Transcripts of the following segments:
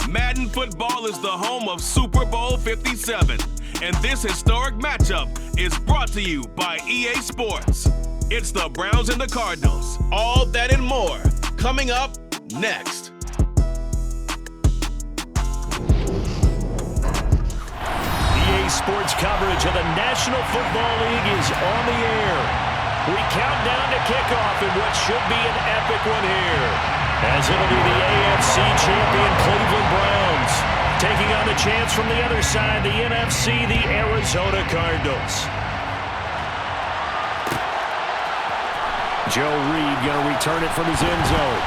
Madden football is the home of Super Bowl 57, and this historic matchup is brought to you by EA Sports. It's the Browns and the Cardinals. All that and more coming up next. EA Sports coverage of the National Football League is on the air. We count down to kickoff in what should be an epic one here, as it'll be the AFC champion Cleveland Browns taking on the chance from the other side, the NFC, the Arizona Cardinals. Joe Reed going to return it from his end zone.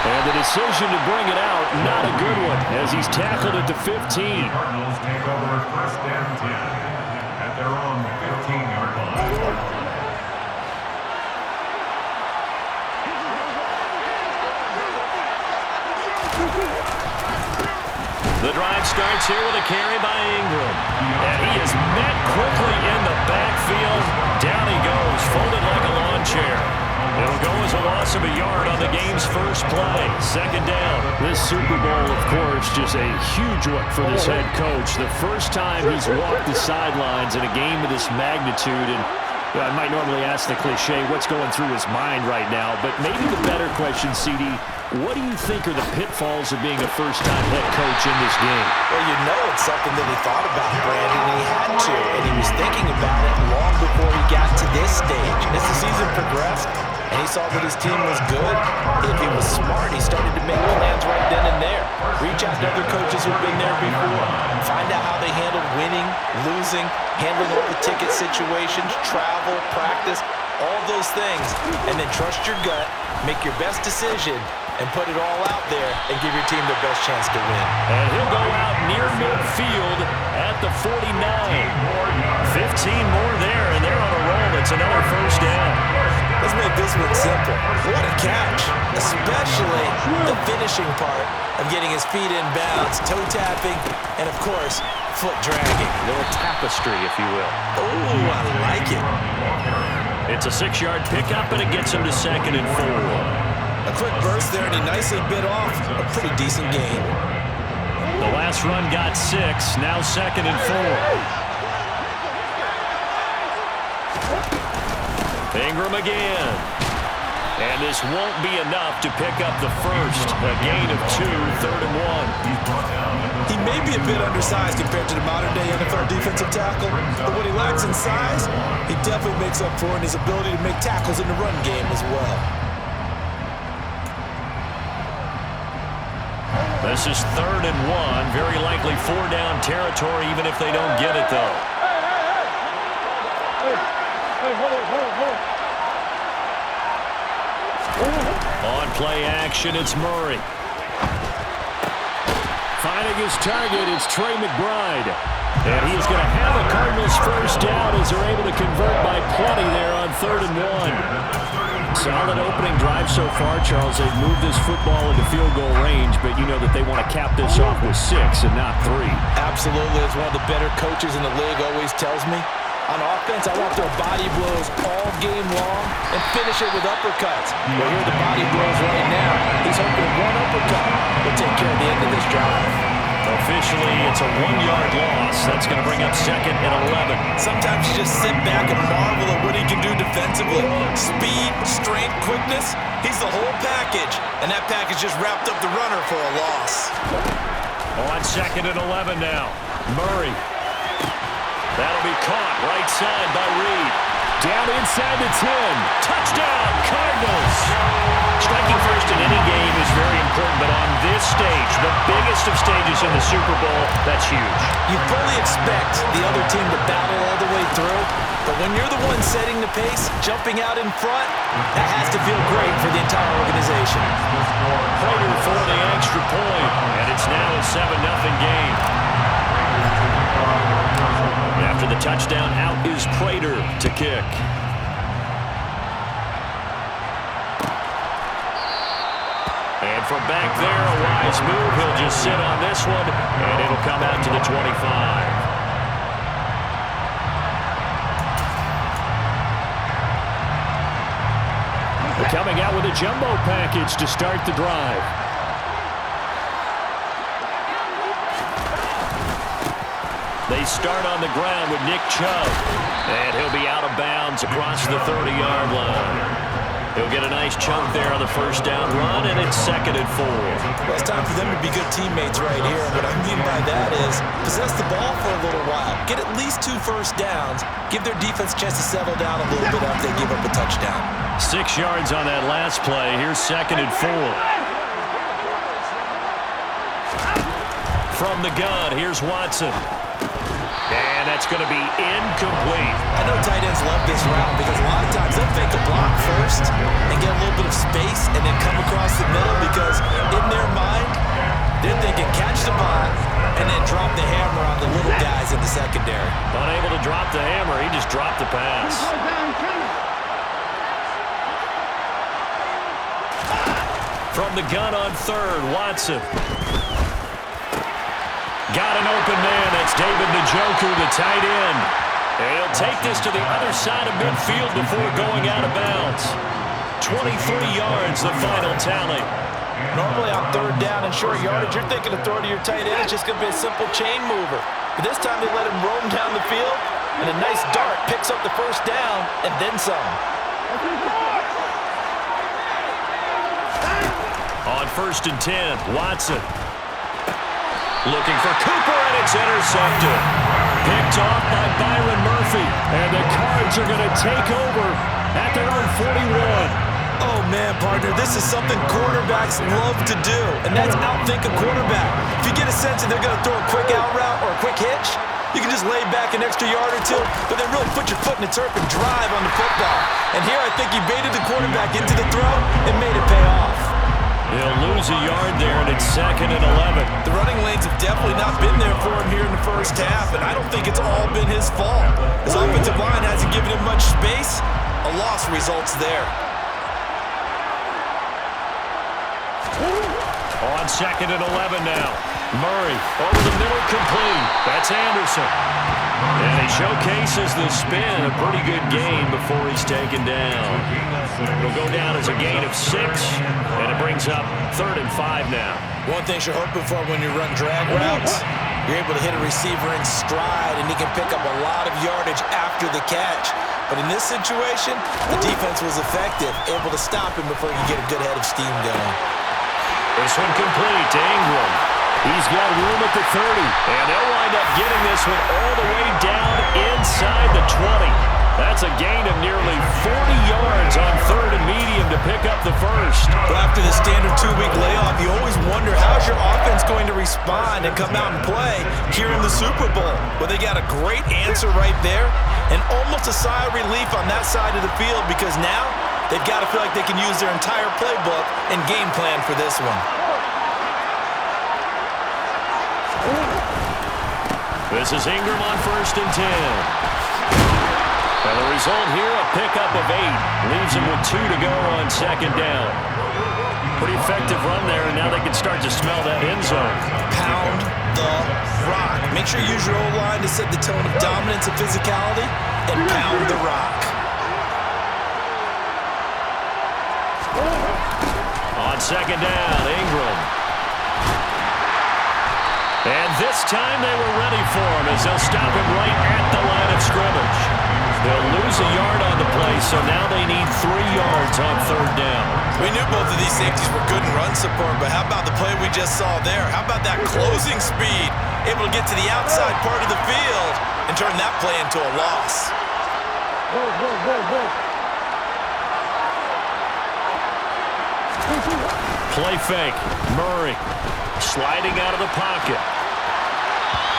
And the decision to bring it out, not a good one, as he's tackled at the 15. Cardinals take over first and 10 at their own 15-yard line. The drive starts here with a carry by Ingram. And he is met quickly in the backfield. Down he goes, folded like a lawn chair. It'll go as a loss of a yard on the game's first play. Second down. This Super Bowl, of course, just a huge one for this head coach. The first time he's walked the sidelines in a game of this magnitude. And I might normally ask the cliche, what's going through his mind right now? But maybe the better question, CD, what do you think are the pitfalls of being a first-time head coach in this game? Well, you know it's something that he thought about, Brandon, and he had to, and he was thinking about it long before he got to this stage. As the season progressed, and he saw that his team was good, if he was smart, he started to make plans right then and there. Reach out to other coaches who've been there before. Find out how they handled winning, losing, handling all the ticket situations, travel, practice, all those things, and then trust your gut, make your best decision, and put it all out there and give your team the best chance to win. And he'll go out near midfield at the 49. 15 more there, and they're on a roll. It's another first down. Let's make this one simple. What a catch, especially the finishing part of getting his feet in bounds, toe tapping, and of course, foot dragging. A little tapestry, if you will. Oh, I like it. It's a 6-yard pickup, and it gets him to 2nd and 4. A quick burst there, and he nicely bit off a pretty decent gain. The last run got 6, now 2nd and 4. Ingram again. And this won't be enough to pick up the first. A gain of 2, 3rd and 1. He may be a bit undersized compared to the modern-day NFL defensive tackle, but what he lacks in size, he definitely makes up for in his ability to make tackles in the run game as well. This is 3rd and 1. Very likely 4-down territory, even if they don't get it, though. On play action, it's Murray. Finding his target, it's Trey McBride. And he's going to have a Cardinals first down as they're able to convert by plenty there on 3rd and 1. Solid opening drive so far, Charles. They've moved this football into field goal range, but you know that they want to cap this off with 6 and not 3. Absolutely. As one of the better coaches in the league always tells me, on offense, I want their body blows all game long and finish it with uppercuts. Well, here are the body blows right now. He's hoping one uppercut will take care of the end of this drive. Officially, it's a 1-yard loss. That's going to bring up 2nd and 11. Sometimes you just sit back and marvel at what he can do defensively. Speed, strength, quickness, he's the whole package. And that package just wrapped up the runner for a loss. On 2nd and 11 now. Murray. That'll be caught right side by Reed. Down inside the 10. Touchdown, Cardinals. Striking first in any game is very important, but on this stage, the biggest of stages in the Super Bowl, that's huge. You fully expect the other team to battle all the way through, but when you're the one setting the pace, jumping out in front, that has to feel great for the entire organization. Prater for the extra point, and it's now a 7-0 game. After the touchdown, out is Prater to kick. And from back there, a wise move. He'll just sit on this one, and it'll come out to the 25. Coming out with a jumbo package to start the drive. They start on the ground with Nick Chubb. And he'll be out of bounds across the 30-yard line. He'll get a nice chunk there on the first down run, and it's 2nd and 4. Well, it's time for them to be good teammates right here. What I mean by that is possess the ball for a little while. Get at least 2 first downs. Give their defense a chance to settle down a little bit after they give up a touchdown. 6 yards on that last play. Here's 2nd and 4. From the gun, here's Watson. And that's going to be incomplete. I know tight ends love this route because a lot of times they'll fake a block first and get a little bit of space and then come across the middle because in their mind, they're thinking catch the ball and then drop the hammer on the little guys in the secondary. Unable to drop the hammer, he just dropped the pass. From the gun on 3rd, Watson. Got an open man. That's David Njoku, the tight end. And he'll take this to the other side of midfield before going out of bounds. 23 yards, the final tally. Normally on 3rd down and short yardage, you're thinking of throwing to your tight end. It's just going to be a simple chain mover. But this time they let him roam down the field, and a nice dart picks up the first down and then some. On 1st and 10, Watson. Looking for Cooper, and it's intercepted. Picked off by Byron Murphy. And the Cards are going to take over at their own 41. Oh, man, partner, this is something quarterbacks love to do, and that's outthink a quarterback. If you get a sense that they're going to throw a quick out route or a quick hitch, you can just lay back an extra yard or 2, but then really put your foot in the turf and drive on the football. And here I think he baited the quarterback into the throw and made it pay off. He'll lose a yard there, and it's 2nd and 11. The running lanes have definitely not been there for him here in the first half, and I don't think it's all been his fault. His offensive line hasn't given him much space. A loss results there. On 2nd and 11 now. Murray over the middle, complete. That's Anderson. And he showcases the spin. A pretty good gain before he's taken down. It'll go down as a gain of 6, and it brings up 3rd and 5 now. One thing you're hoping for when you run drag routes, you're able to hit a receiver in stride, and he can pick up a lot of yardage after the catch. But in this situation, the defense was effective, able to stop him before he could get a good head of steam going. This one complete to Ingram. He's got room at the 30, and they'll wind up getting this one all the way down inside the 20. That's a gain of nearly 40 yards on 3rd and medium to pick up the first. Well, after the standard 2-week layoff, you always wonder how's your offense going to respond and come out and play here in the Super Bowl. Well, they got a great answer right there and almost a sigh of relief on that side of the field because now they've got to feel like they can use their entire playbook and game plan for this one. This is Ingram on 1st and 10. And the result here, a pickup of 8. Leaves him with 2 to go on 2nd down. Pretty effective run there, and now they can start to smell that end zone. Pound the rock. Make sure you use your O-line to set the tone of dominance and physicality, and pound the rock. On 2nd down, Ingram. And this time they were ready for him as they'll stop him right at the line of scrimmage. They'll lose a yard on the play, so now they need 3 yards on 3rd down. We knew both of these safeties were good in run support, but how about the play we just saw there? How about that closing speed? Able to get to the outside part of the field and turn that play into a loss. Play fake. Murray sliding out of the pocket.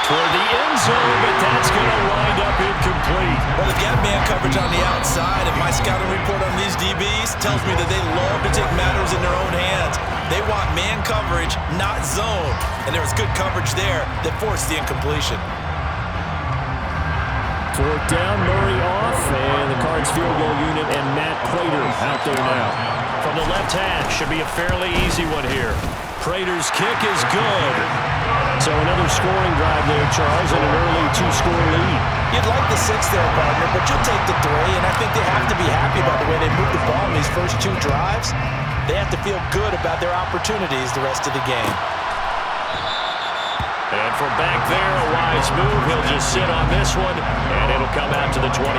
Toward the end zone, but that's going to wind up incomplete. Well, they've got man coverage on the outside, and my scouting report on these DBs tells me that they love to take matters in their own hands. They want man coverage, not zone. And there was good coverage there that forced the incompletion. 4th down, Murray off, and the Cards field goal unit and Matt Prater out there now. From the left hash, should be a fairly easy one here. Prater's kick is good. So another scoring drive there, Charles, and an early 2-score lead. You'd like the 6 there, partner, but you'll take the 3, and I think they have to be happy about the way they moved the ball in these first 2 drives. They have to feel good about their opportunities the rest of the game. And from back there, a wise move. He'll just sit on this one, and it'll come out to the 25.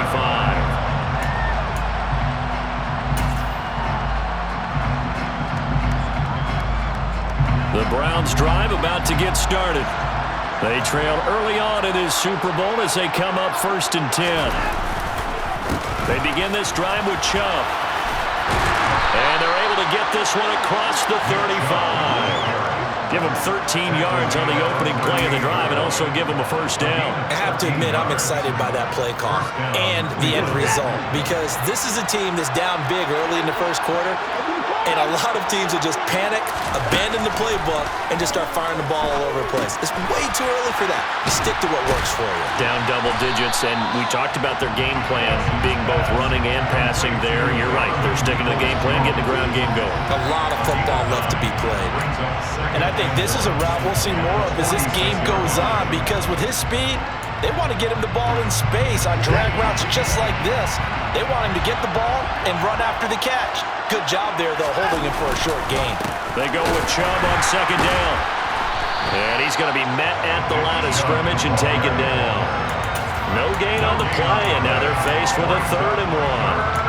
The Browns drive about to get started. They trail early on in this Super Bowl as they come up 1st and 10. They begin this drive with Chubb. And they're able to get this one across the 35. Give him 13 yards on the opening play of the drive and also give him a first down. I have to admit, I'm excited by that play call and the end result because this is a team that's down big early in the first quarter, and a lot of teams will just panic, abandon the playbook, and just start firing the ball all over the place. It's way too early for that. You stick to what works for you. Down double digits, and we talked about their game plan being both running and passing there. You're right. They're sticking to the game plan, getting the ground game going. A lot of football left to be played. And I think this is a route we'll see more of as this game goes on because with his speed, they want to get him the ball in space on drag routes just like this. They want him to get the ball and run after the catch. Good job there, though, holding him for a short gain. They go with Chubb on 2nd down. And he's going to be met at the line of scrimmage and taken down. No gain on the play, and now they're faced with a 3rd and 1.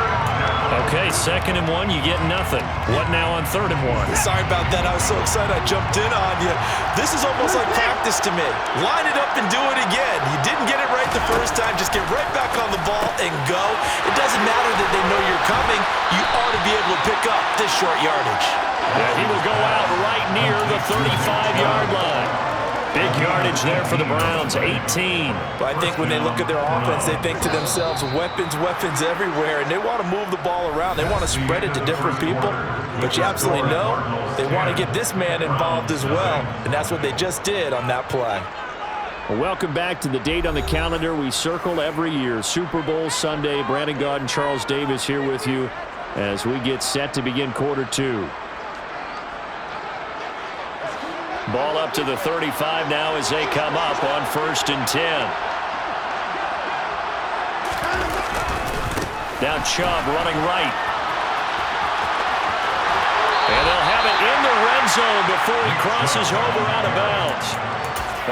Okay, 2nd and 1, you get nothing. What now on 3rd and 1? Sorry about that. I was so excited I jumped in on you. This is almost like practice to me. Line it up and do it again. You didn't get it right the first time. Just get right back on the ball and go. It doesn't matter that they know you're coming. You ought to be able to pick up this short yardage. Yeah, he will go out right near the 35-yard line. Big yardage there for the Browns, 18. But I think when they look at their offense, they think to themselves, weapons, weapons everywhere, and they want to move the ball around. They want to spread it to different people. But you absolutely know they want to get this man involved as well, and that's what they just did on that play. Well, welcome back to the date on the calendar we circle every year, Super Bowl Sunday. Brandon Gaud and Charles Davis here with you as we get set to begin quarter 2. Ball up to the 35 now as they come up on 1st and 10. Now Chubb running right. And they'll have it in the red zone before he crosses over out of bounds.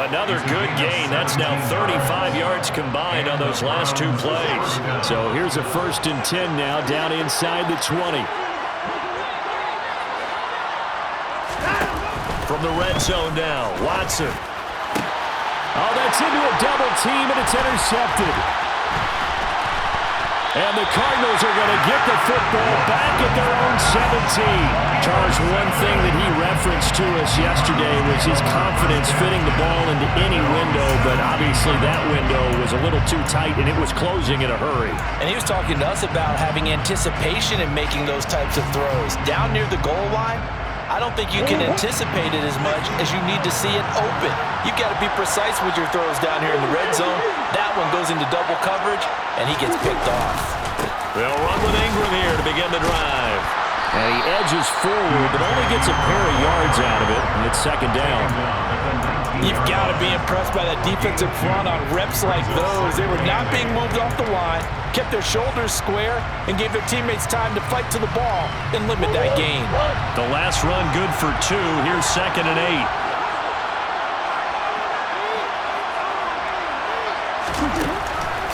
Another good gain. That's now 35 yards combined on those last 2 plays. So here's a 1st and 10 now down inside the 20. From the red zone now, Watson. Oh, that's into a double team, and it's intercepted. And the Cardinals are going to get the football back at their own 17. Charles, one thing that he referenced to us yesterday was his confidence fitting the ball into any window, but obviously that window was a little too tight, and it was closing in a hurry. And he was talking to us about having anticipation in making those types of throws. Down near the goal line, I don't think you can anticipate it as much as you need to see it open. You've got to be precise with your throws down here in the red zone. That one goes into double coverage, and he gets picked off. They'll run with Ingram here to begin the drive. And he edges forward, but only gets a pair of yards out of it, and it's 2nd down. You've got to be impressed by that defensive front on reps like those. They were not being moved off the line, kept their shoulders square, and gave their teammates time to fight to the ball and limit that gain. The last run good for 2. Here's 2nd and 8.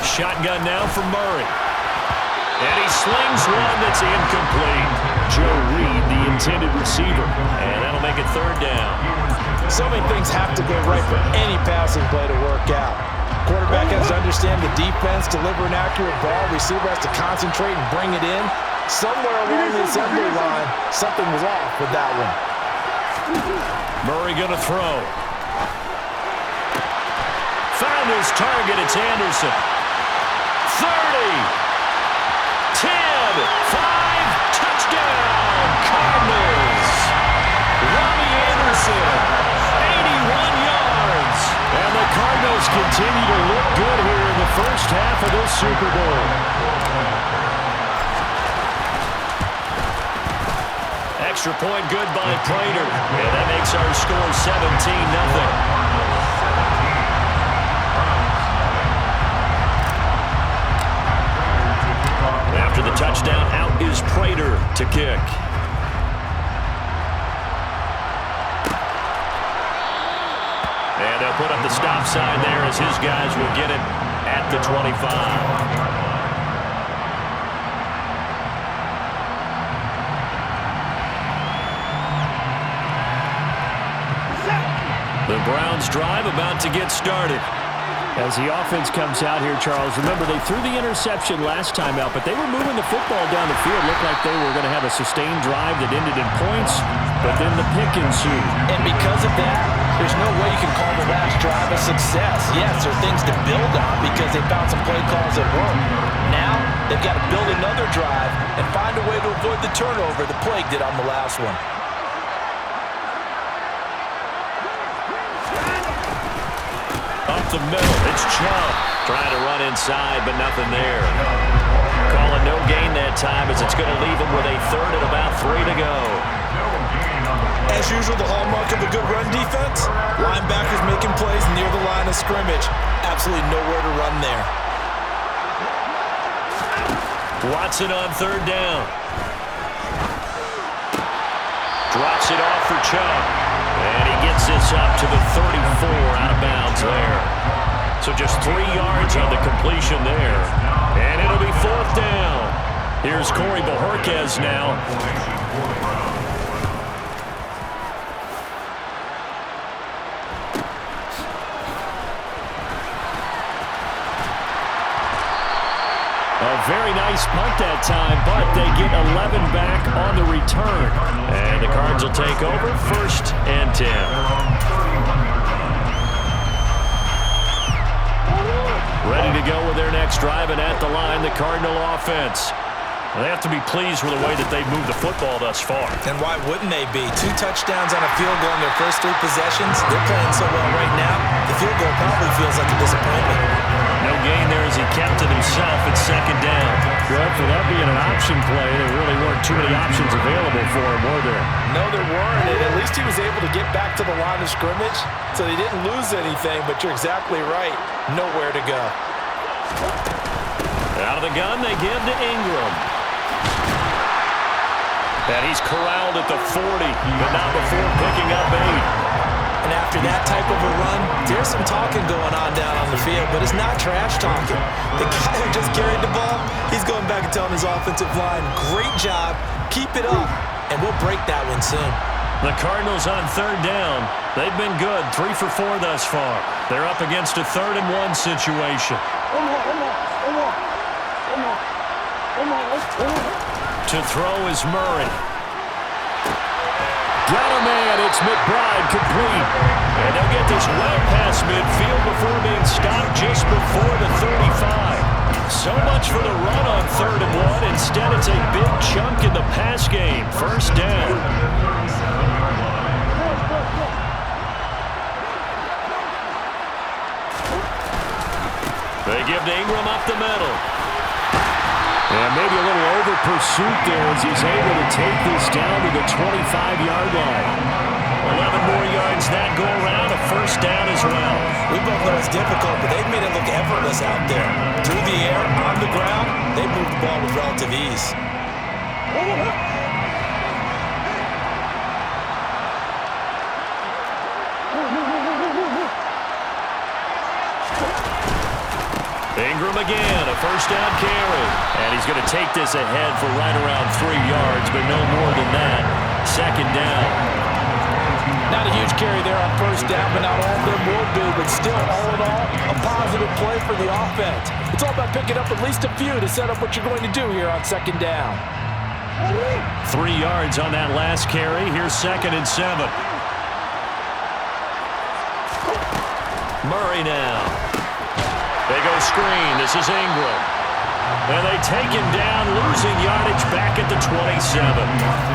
Shotgun now for Murray. And he slings one that's incomplete. Joe Reed, the intended receiver. And that'll make it 3rd down. So many things have to go right for any passing play to work out. Quarterback has to understand the defense, deliver an accurate ball. Receiver has to concentrate and bring it in. Somewhere along the assembly line, something was off with that one. Murray going to throw. Found his target. It's Anderson. 30. 10, 5, touchdown, Cardinals. Robbie Anderson, 81 yards. And the Cardinals continue to look good here in the first half of this Super Bowl. Extra point good by Prater. And that makes our score 17-0. After the touchdown, out is Prater to kick. And they'll put up the stop sign there as his guys will get it at the 25. The Browns drive about to get started. As the offense comes out here, Charles, remember they threw the interception last time out, but they were moving the football down the field. Looked like they were going to have a sustained drive that ended in points, but then the pick ensued. And because of that, there's no way you can call the last drive a success. Yes, there are things to build on because they found some play calls that work. Now, they've got to build another drive and find a way to avoid the turnover the plague did on the last one. Up the middle, it's Chubb. Trying to run inside, but nothing there. Calling no gain that time as it's going to leave him with a third and about 3 to go. As usual, the hallmark of a good run defense, linebackers making plays near the line of scrimmage. Absolutely nowhere to run there. Watson on third down. Drops it off for Chubb. And he gets this up to the 34 out of bounds there. So just 3 yards on the completion there. And it'll be 4th down. Here's Corey Bojorquez now. A very nice punt that time, but they get 11 back on the return. And the Cards will take over 1st and 10. Ready to go with their next drive, and at the line, the Cardinal offense. They have to be pleased with the way that they've moved the football thus far. And why wouldn't they be? 2 touchdowns on a field goal in their first 3 possessions. They're playing so well right now, the field goal probably feels like a disappointment. No gain there as he kept it himself at 2nd down. Well, for that being an option play, there really weren't too many options available for him, were there? No, there weren't, and at least he was able to get back to the line of scrimmage, so they didn't lose anything, but you're exactly right. Nowhere to go. Out of the gun, they give to Ingram. And he's corralled at the 40, but not before picking up 8. And after that type of a run, there's some talking going on down on the field, but it's not trash talking. The guy who just carried the ball, he's going back and telling his offensive line, great job, keep it up, and we'll break that one soon. The Cardinals on 3rd down. They've been good, 3 for 4 thus far. They're up against a 3rd and 1 situation. To throw is Murray. Got a man, it's McBride complete. And they'll get this well past midfield before being stopped just before the 35. So much for the run on 3rd and 1. Instead, it's a big chunk in the pass game. 1st down. They give to Ingram up the middle. And maybe a little over pursuit there as he's able to take this down to the 25-yard line. 11 more yards that go around, a 1st down as well. We both know it's difficult, but they've made it look effortless out there. Through the air, on the ground, they moved the ball with relative ease. Ingram again, a 1st down carry. And he's going to take this ahead for right around 3 yards, but no more than that. 2nd down. Not a huge carry there on 1st down, but not all of them will be. But still, all in all, a positive play for the offense. It's all about picking up at least a few to set up what you're going to do here on 2nd down. 3 yards on that last carry. Here's 2nd and 7. Murray now. They go screen. This is Ingram. And they take him down, losing yardage back at the 27.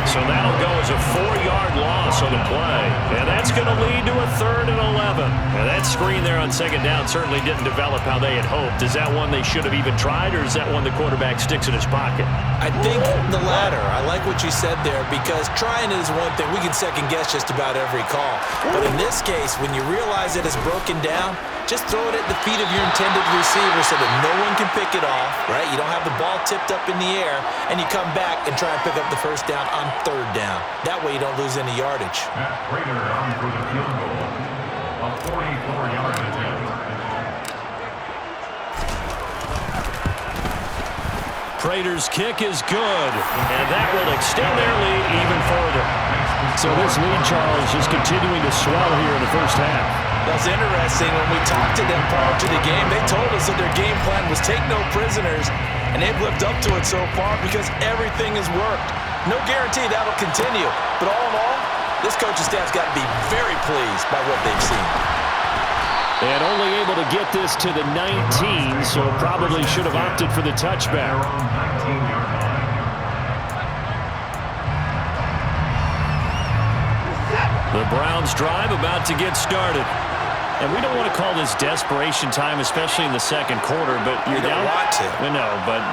So that'll go as a 4-yard loss on the play. And that's going to lead to a 3rd and 11. And that screen there on 2nd down certainly didn't develop how they had hoped. Is that one they should have even tried, or is that one the quarterback sticks in his pocket? I think the latter. I like what you said there, because trying it is one thing. We can second-guess just about every call. But in this case, when you realize it is broken down, just throw it at the feet of your intended receiver so that no one can pick it off, right? You don't have the ball tipped up in the air, and you come back and try and pick up the 1st down on 3rd down. That way you don't lose any yardage. Matt Prater on for the field goal. A 44-yard attempt. Prater's kick is good, and that will extend their lead even further. So this lead, Charles, just continuing to swell here in the first half. That's interesting. When we talked to them prior to the game, they told us that their game plan was take no prisoners, and they've lived up to it so far because everything has worked. No guarantee that'll continue, but all in all, this coaching staff's got to be very pleased by what they've seen. And only able to get this to the 19, so probably should have opted for the touchback. The Browns drive about to get started. And we don't want to call this desperation time, especially in the second quarter, but you're You down. don't want to. No, but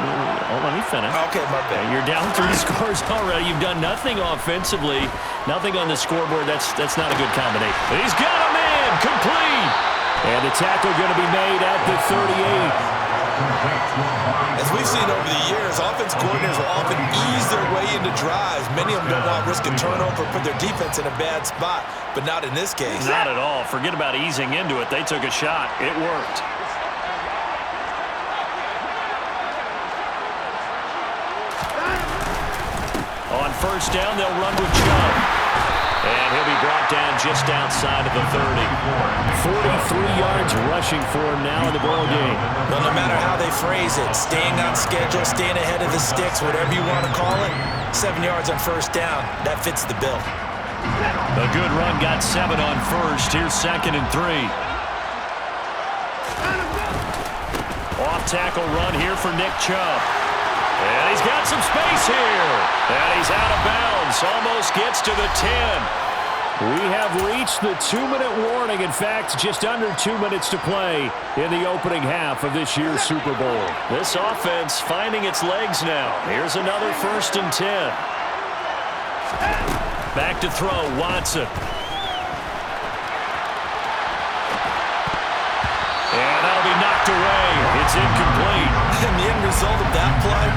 let me finish. Okay, my bad. You're down 3 scores already. You've done nothing offensively, nothing on the scoreboard. That's not a good combination. He's got a man, complete. And the tackle going to be made at the 38. As we've seen over the years, offense coordinators will often ease their way into drives. Many of them don't want to risk a turnover or put their defense in a bad spot, but not in this case. Not at all. Forget about easing into it. They took a shot. It worked. On first down, they'll run with Chubb. And he'll be brought down just outside of the 30. 43 yards rushing for him now in the ball game. Well, no matter how they phrase it, staying on schedule, staying ahead of the sticks, whatever you want to call it, 7 yards on first down, that fits the bill. A good run got 7 on first. Here's 2nd and 3. Off tackle run here for Nick Chubb. And he's got some space here. And he's out of bounds. Almost gets to the 10. We have reached the 2-minute warning. In fact, just under 2 minutes to play in the opening half of this year's Super Bowl. This offense finding its legs now. Here's another 1st and 10. Back to throw, Watson. And that'll be knocked away. It's incomplete. And the end result of that play,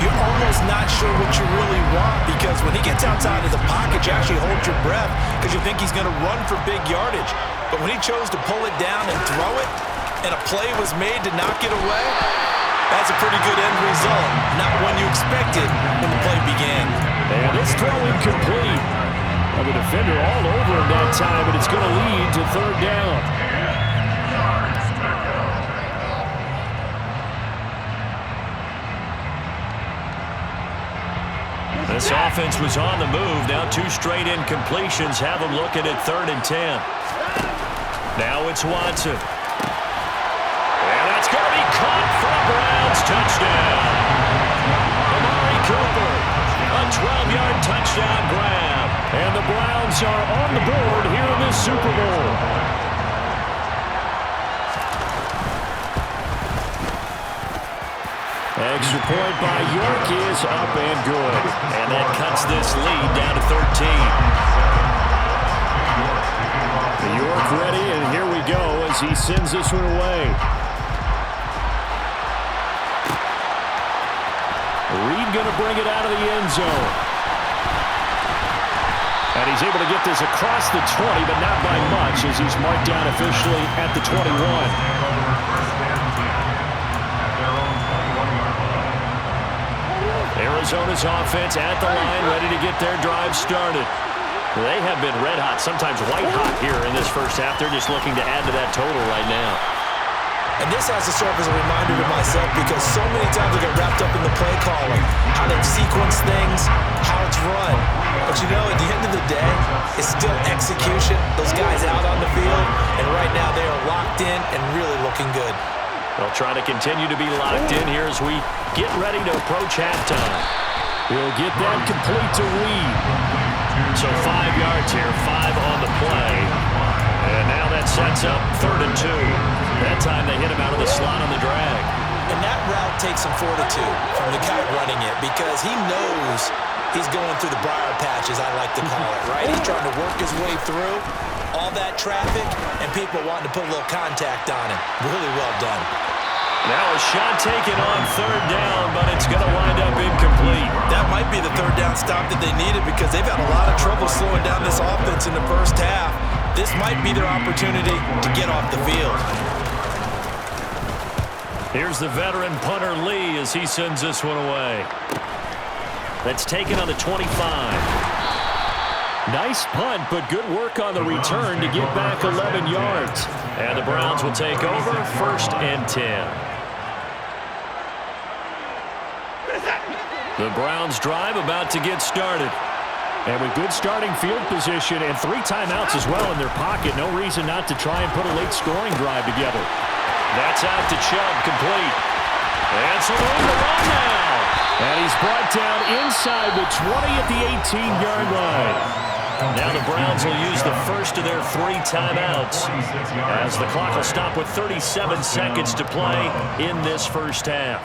you're almost not sure what you really want because when he gets outside of the pocket, you actually hold your breath because you think he's going to run for big yardage. But when he chose to pull it down and throw it, and a play was made to knock it away, that's a pretty good end result. Not one you expected when the play began. And this throw incomplete. Well, the defender all over him that time, but it's going to lead to 3rd down. This offense was on the move. Now 2 straight incompletions have them looking at 3rd and 10. Now it's Watson. And that's going to be caught for a Browns touchdown. Amari Cooper, a 12-yard touchdown grab. And the Browns are on the board here in this Super Bowl. Extra point by York is up and good. And that cuts this lead down to 13. York ready, and here we go as he sends this one away. Reed going to bring it out of the end zone. And he's able to get this across the 20, but not by much as he's marked down officially at the 21. Arizona's offense at the line, ready to get their drive started. They have been red hot, sometimes white hot here in this first half. They're just looking to add to that total right now. And this has to serve as a reminder to myself because so many times I get wrapped up in the play calling, how they sequence things, how it's run. But you know, at the end of the day, it's still execution. Those guys out on the field, and right now they are locked in and really looking good. They'll try to continue to be locked in here as we get ready to approach halftime. He'll get that complete to Reed. So 5 yards here, 5 on the play. And now that sets up 3rd and 2. That time they hit him out of the slot on the drag. And that route takes some fortitude from the guy running it because he knows he's going through the briar patch, as I like to call it, right? He's trying to work his way through all that traffic and people wanting to put a little contact on him. Really well done. Now a shot taken on 3rd down, but it's going to wind up incomplete. That might be the 3rd down stop that they needed because they've had a lot of trouble slowing down this offense in the first half. this might be their opportunity to get off the field. Here's the veteran punter Lee as he sends this one away. That's taken on the 25. Nice punt, but good work on the return to get back 11 yards. And the Browns will take over 1st and 10. The Browns drive about to get started. And with good starting field position and 3 timeouts as well in their pocket, no reason not to try and put a late scoring drive together. That's out to Chubb, complete. And some room to run now. And he's brought down inside the 20 at the 18-yard line. Now the Browns will use the first of their 3 timeouts as the clock will stop with 37 seconds to play in this first half.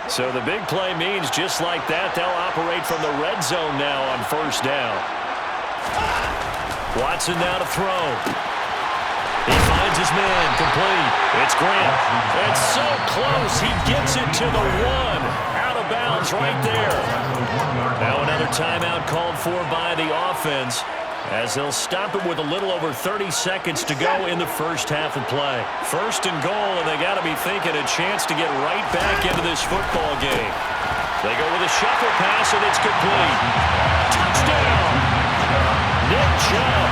So the big play means just like that, they'll operate from the red zone now on 1st down. Watson now to throw. He finds his man, complete. It's Grant. It's so close, he gets it to the 1. Out of bounds right there. Now another timeout called for by the offense, as they'll stop it with a little over 30 seconds to go in the first half of play. 1st and goal, and they got to be thinking a chance to get right back into this football game. They go with a shuffle pass, and it's complete. Touchdown! Nick Chubb,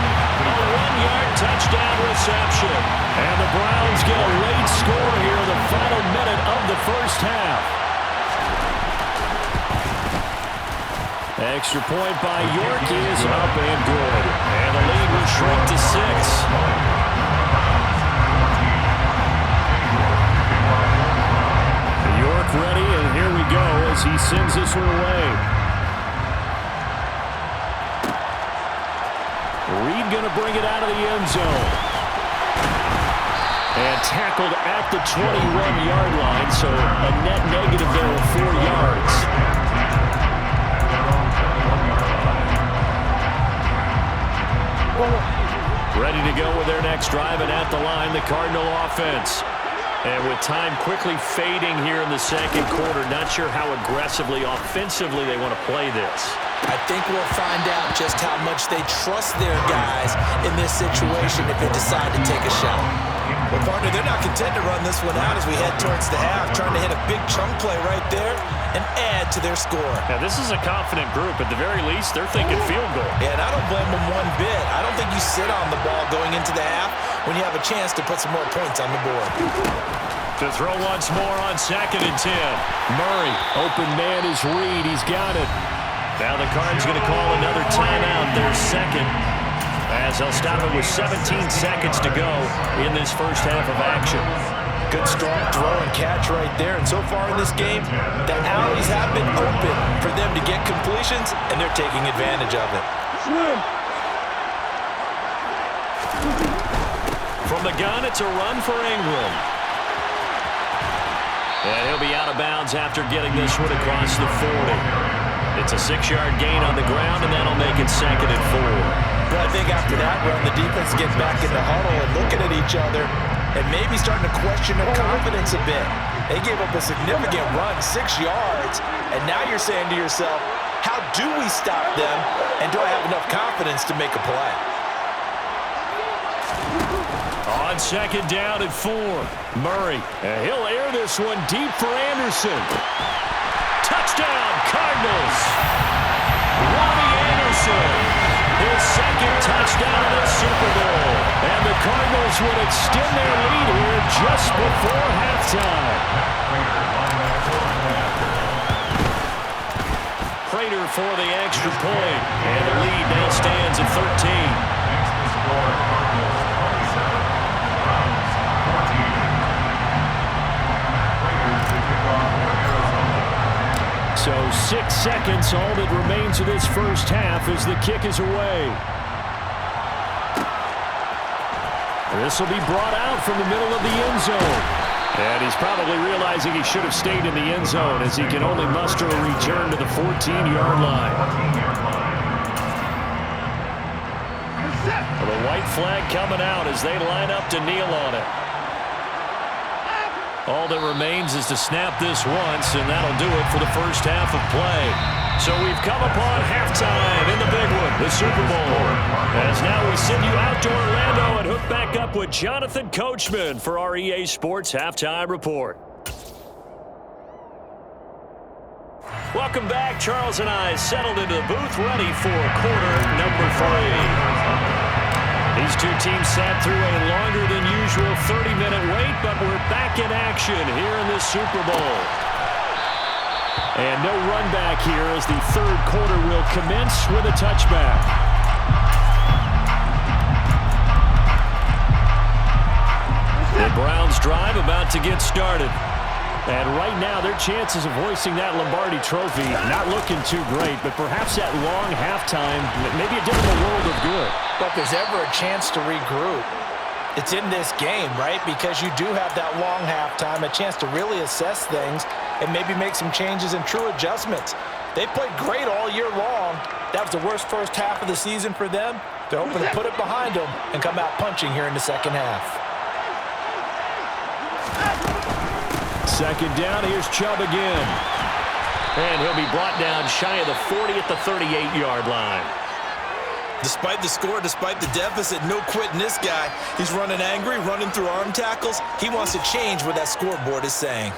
a 1-yard touchdown reception. And the Browns get a late score here in the final minute of the first half. Extra point by York is up and good. And the lead will shrink to 6. York ready, and here we go as he sends this one away. Reed going to bring it out of the end zone. And tackled at the 21-yard line, so a net negative there of 4 yards. Ready to go with their next drive, and at the line, the Cardinal offense. And with time quickly fading here in the second quarter, not sure how aggressively, offensively they want to play this. I think we'll find out just how much they trust their guys in this situation if they decide to take a shot. Well, partner, they're not content to run this one out as we head towards the half, trying to hit a big chunk play right there and add to their score. Now, this is a confident group. At the very least, they're thinking field goal. Yeah, and I don't blame them one bit. I don't think you sit on the ball going into the half when you have a chance to put some more points on the board. To throw once more on 2nd and 10. Murray, open man is Reed. He's got it. Now the Cards going to call another timeout, their 2nd, as they'll stop it with 17 seconds to go in this first half of action. Good strong throw and catch right there. And so far in this game, the alleys have been open for them to get completions, and they're taking advantage of it. From the gun, it's a run for Ingram. And he'll be out of bounds after getting this one across the 40. It's a 6-yard gain on the ground, and that'll make it 2nd and 4. But I think after that run, the defense gets back in the huddle and looking at each other and maybe starting to question their confidence a bit. They gave up a significant run, 6 yards, and now you're saying to yourself, how do we stop them, and do I have enough confidence to make a play? On 2nd down and 4, Murray. And he'll air this one deep for Anderson. Touchdown, Cardinals! Robbie Anderson, his 2nd touchdown of the Super Bowl. And the Cardinals would extend their lead here just before halftime. Prater for the extra point. And the lead now stands at 13. So 6 seconds, all that remains of this first half as the kick is away. This will be brought out from the middle of the end zone. And he's probably realizing he should have stayed in the end zone as he can only muster a return to the 14-yard line. Well, the white flag coming out as they line up to kneel on it. All that remains is to snap this once, and that'll do it for the first half of play. So we've come upon halftime in the big one, the Super Bowl. As now we send you out to Orlando and hook back up with Jonathan Coachman for our EA Sports Halftime Report. Welcome back. Charles and I settled into the booth ready for quarter number 3. These two teams sat through a longer than usual 30-minute wait, but we're back in action here in this Super Bowl. And no run back here as the third quarter will commence with a touchback. The Browns drive about to get started. And right now, their chances of hoisting that Lombardi trophy not looking too great, but perhaps that long halftime, maybe it did them a world of good. But if there's ever a chance to regroup, it's in this game, right? Because you do have that long halftime, a chance to really assess things and maybe make some changes and true adjustments. They played great all year long. That was the worst first half of the season for them. They're hoping to put it behind them and come out punching here in the second half. Second down, here's Chubb again. And he'll be brought down shy of the 40 at the 38-yard line. Despite the score, despite the deficit, no quitting this guy. He's running angry, running through arm tackles. He wants to change what that scoreboard is saying.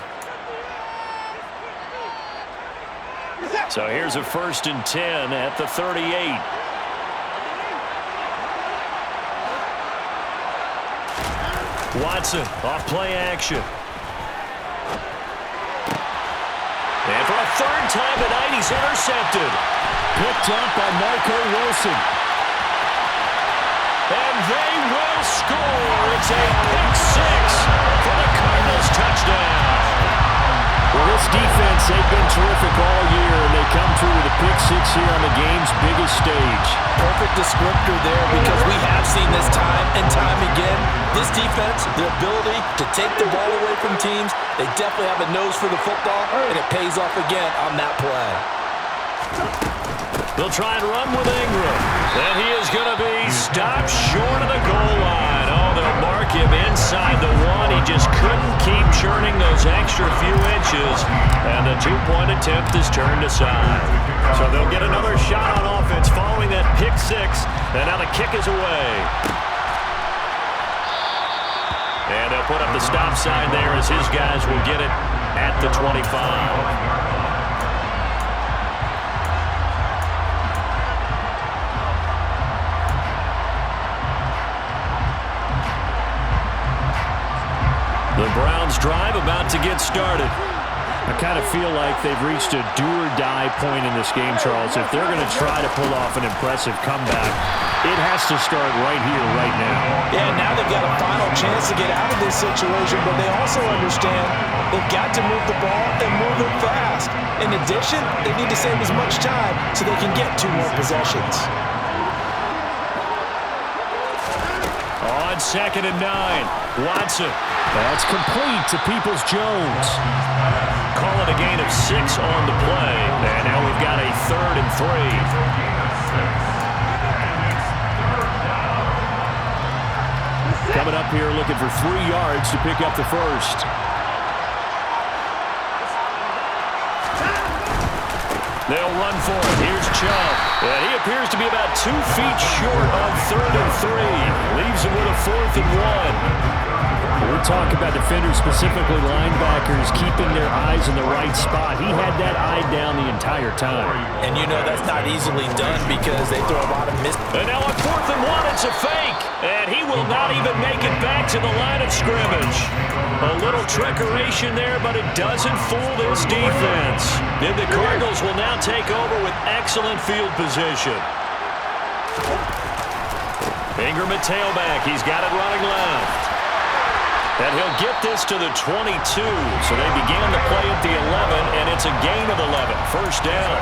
So here's a 1st and 10 at the 38. Watson off play action. And for a third time tonight, he's intercepted. Picked up by Marco Wilson. And they will score. It's a pick six for the Cardinals touchdown. Well, this defense, they've been terrific all year, and they come through with a pick six here on the game's biggest stage. Perfect descriptor there because we have seen this time and time again. This defense, the ability to take the ball away from teams, they definitely have a nose for the football, and it pays off again on that play. They'll try and run with Ingram. And he is going to be stopped short of the goal line. Oh, they'll mark him inside the 1. He just couldn't keep churning those extra few inches. And the two-point attempt is turned aside. So they'll get another shot on offense following that pick six. And now the kick is away. And they'll put up the stop sign there as his guys will get it at the 25. The Browns drive about to get started. I kind of feel like they've reached a do-or-die point in this game, Charles. If they're going to try to pull off an impressive comeback, it has to start right here, right now. Yeah, now they've got a final chance to get out of this situation, but they also understand they've got to move the ball and move it fast. In addition, they need to save as much time so they can get 2 more possessions. On 2nd and 9, Watson. That's complete to Peoples-Jones. Call it a gain of 6 on the play. And now we've got a 3rd and 3. Coming up here looking for 3 yards to pick up the first. They'll run for it. Here's Chubb. And he appears to be about 2 feet short on 3rd and 3. Leaves him with a 4th and 1. We're talking about defenders, specifically linebackers, keeping their eyes in the right spot. He had that eye down the entire time. And you know that's not easily done because they throw a lot of miss. And now on 4th and 1, it's a fake. And he will not even make it back to the line of scrimmage. A little trickeration there, but it doesn't fool this defense. And the Cardinals will now take over with excellent field position. Ingram at tailback. He's got it running left. And he'll get this to the 22. So they began the play at the 11, and it's a gain of 11. First down.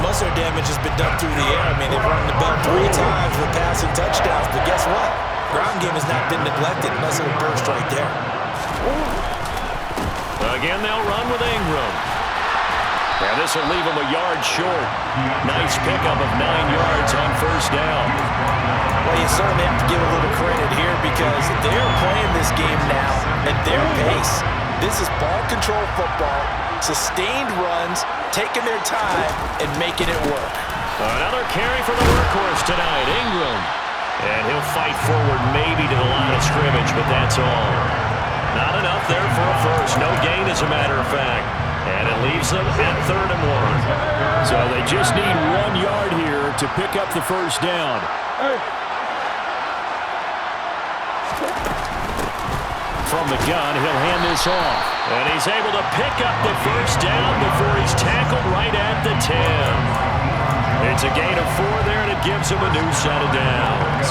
Most of their damage has been done through the air. I mean, they've run the ball 3 times with passing touchdowns. But guess what? Ground game has not been neglected. Nice little burst right there. Again, they'll run with Ingram. And this will leave him a yard short. Nice pickup of 9 yards on first down. Well, you certainly have to give a little credit here because they're playing this game now at their pace. This is ball control football, sustained runs, taking their time, and making it work. Another carry for the workhorse tonight, Ingram. And he'll fight forward maybe to the line of scrimmage, but that's all. Not enough there for a first. No gain, as a matter of fact. And it leaves them at 3rd and 1. So they just need 1 yard here to pick up the first down. From the gun, he'll hand this off. And he's able to pick up the first down before he's tackled right at the 10. It's a gain of 4 there, and it gives him a new set of downs.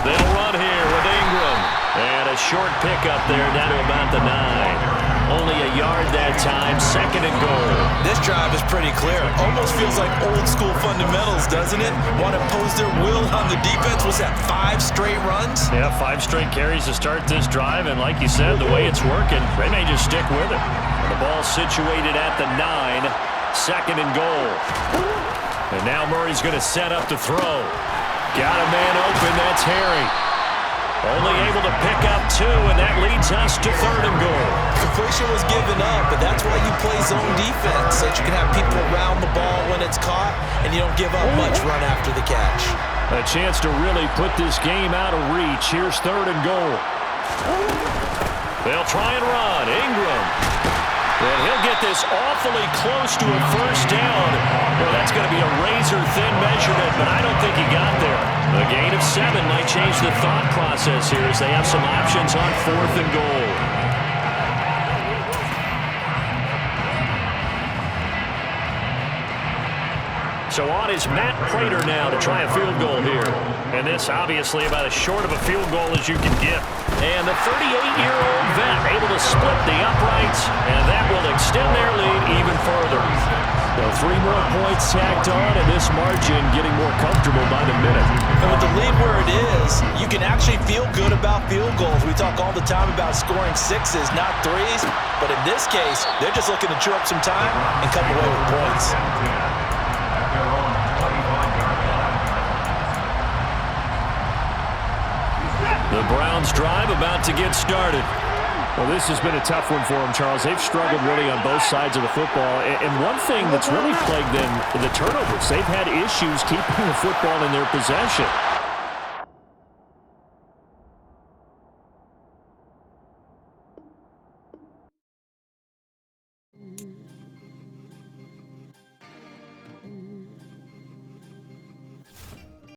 They'll run here with Ingram. And a short pickup there down to about the 9. Only a yard that time, 2nd and goal. This drive is pretty clear. Almost feels like old school fundamentals, doesn't it? Want to impose their will on the defense. Was that 5 straight runs? Yeah, 5 straight carries to start this drive. And like you said, the way it's working, they may just stick with it. The ball situated at the 9, 2nd and goal. And now Murray's going to set up to throw. Got a man open, that's Harry. Only able to pick up 2, and that leads us to 3rd and goal. Completion was given up, but that's why you play zone defense, so that you can have people around the ball when it's caught, and you don't give up much run after the catch. A chance to really put this game out of reach. Here's 3rd and goal. They'll try and run. Ingram. And he'll get this awfully close to a first down. Well, that's going to be a razor-thin measurement, but I don't think he got there. A gain of 7 might change the thought process here as they have some options on 4th and goal. So on is Matt Prater now to try a field goal here. And this obviously about as short of a field goal as you can get. And the 38-year-old vet able to split the uprights, and that will extend their lead even further. So 3 more points tacked on, and this margin getting more comfortable by the minute. And with the lead where it is, you can actually feel good about field goals. We talk all the time about scoring 6s, not 3s. But in this case, they're just looking to chew up some time and come away with points. The Browns drive about to get started. Well, this has been a tough one for them, Charles. They've struggled really on both sides of the football. And one thing that's really plagued them, the turnovers. They've had issues keeping the football in their possession.